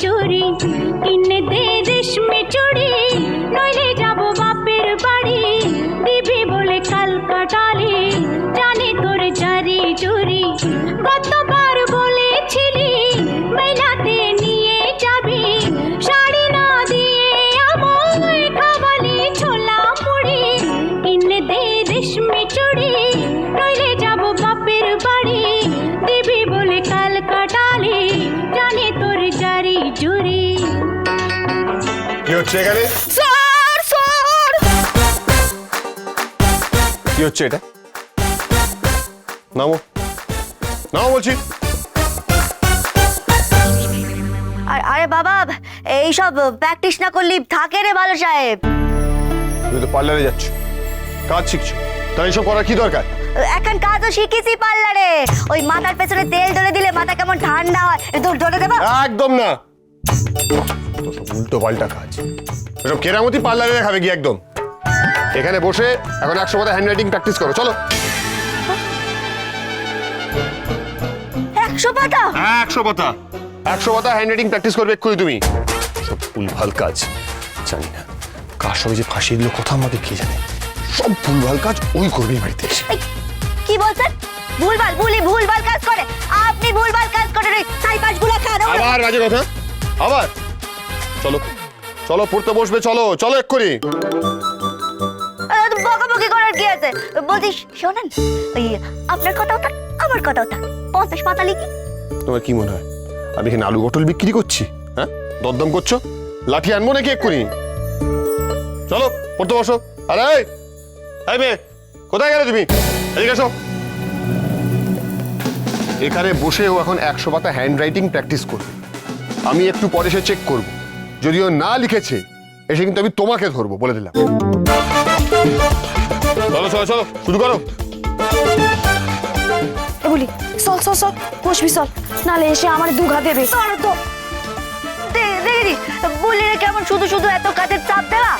জুড়ি কিনে দে রেশমি চুড়ি নইলে যাব বাপের বাড়ি দিবি বলে কাল কাটালি জানি তোর জারি জুড়ি কতবার বলেছিলি মেলাতে নিয়ে যাবি শাড়ি না দিয়ে আমায় খাওয়ালি ছোলা মুড়ি কিনে দে রেশমি চুড়ি নইলে যাব বাপের বাড়ি দিবি বলে কাল কাটালি জানি তোর জারি জুড়ি। কি হচ্ছে এখানে? স্যার স্যার কি হচ্ছে এটা? নামো নামো বলছি। আরে বাবা এইসব প্র্যাকটিস না করলে থাকে রে ভালো সাহেব। তুমি তো পার্লারে যাচ্ছ, কাজ শিখছো, তাই এসব করার কি দরকার? এখন কাজও শিখেছি পার্লারে। ওই মাথার পেছনে তেল ঢেলে দিলে মাথা কেমন ঠান্ডা হয়, ঢেলে দেবো? একদম না, উল্টো পাল্টা কাজ। এসব কেরামতি পার্লারে দেখাবে কি? একদম এখানে বসে এখন 100 পাতা হ্যান্ড রাইটিং প্র্যাকটিস করো। চলো। 100 পাতা? 100 পাতা 100 পাতা হ্যান্ড রাইটিং প্র্যাকটিস করবে এক্ষুনি তুমি। সব ভুলভাল কাজ, জানি না কার সঙ্গে যে ফাঁসিয়ে দিল কথা আমাদের কে জানে। সব ভুলভাল কাজ ওই করবে বাড়িতে এসে। কি বলছেন? ভুলভাল কাজ করে? আপনি ভুলভাল কাজ করে তাই পাঁচগুলো খান। আবার বাজে কথা, আবার। চলো চলো পড়তে বসবে, চলো চলো এক্ষুনি। বকাবকি করার কি আছে? বলছি শোনেন, ওই আপনার কথাও থাক আমার কথাও থাক, 50 পাতা লিখি। তোমার কি মনে হয় আমি এখানে আলু পটল বিক্রি করছি? হ্যাঁ, দরদম করছো? লাঠি আনবো নাকি এক্ষুনি? চলো পড়তে বসো। আরে এই মেয়ে, কোথায় গেলে তুমি? এদিকে এসো। এখানে বসেও এখন 100 পাতা হ্যান্ড রাইটিং প্র্যাকটিস করবে। আমি একটু পরে এসে চেক করব, যদিও না লিখেছে এসে কিন্তু আমি তোমাকে ধরবো, বলে দিলাম। চলো চলো চলো শুরু করো। বলি চল চল চল বসবি চল, নালে এসে আমার দুঘা দেবে। তো দেখি বলি রে কেমন শুধু শুধু এত কাজের চাপ দেওয়া।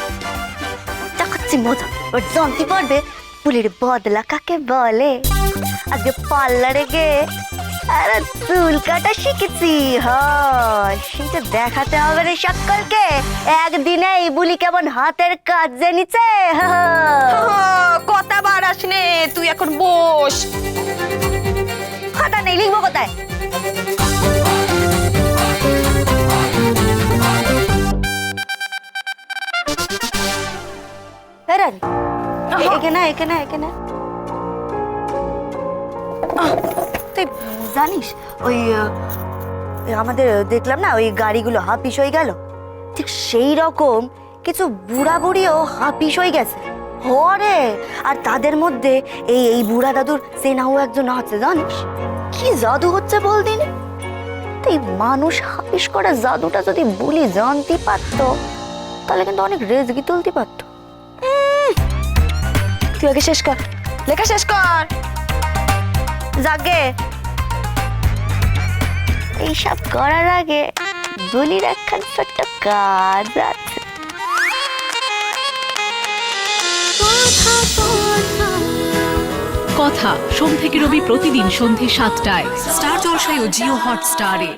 চাকাচ্ছি মজা, ওর জানতে পারবে বুলির বদলা কাকে বলে। আজকে পার্লারে গিয়ে আরে চুল কাটা শিখেছি। হয় সেটা দেখাতে হবে রে সকলকে একদিনে। এই বুলি কেমন হাতের কাজ জেনেছে। কথা বাড়াস নে, তুই এখন বস। খাতা নেই, লিখবো কোথায়? এখানে এখানে এখানে। তুই জানিস ওই আমাদের দেখলাম না ওই গাড়িগুলো হাপিস হয়ে গেল, ঠিক সেই রকম কিছু বুড়া বুড়িও হাপিস হয়ে গেছে। হরে, আর তাদের মধ্যে এই বুড়া দাদুর সেনাও একজন আছে। জানিস কি জাদু হচ্ছে বল দিন? এই মানুষ হাপিস করা জাদুটা যদি বলি জানতে পারতো তাহলে কিন্তু অনেক রেজগি তুলতে পারতো। তুই আগে শেষ কর, লেখা শেষ কর। জাগে এইসব করার আগে বলির একখান ছোট্ট কাজ আছে। কথা সোম থেকে রবি প্রতিদিন সন্ধ্যে 7টায় স্টার জলসায় ও জিও হটস্টারে।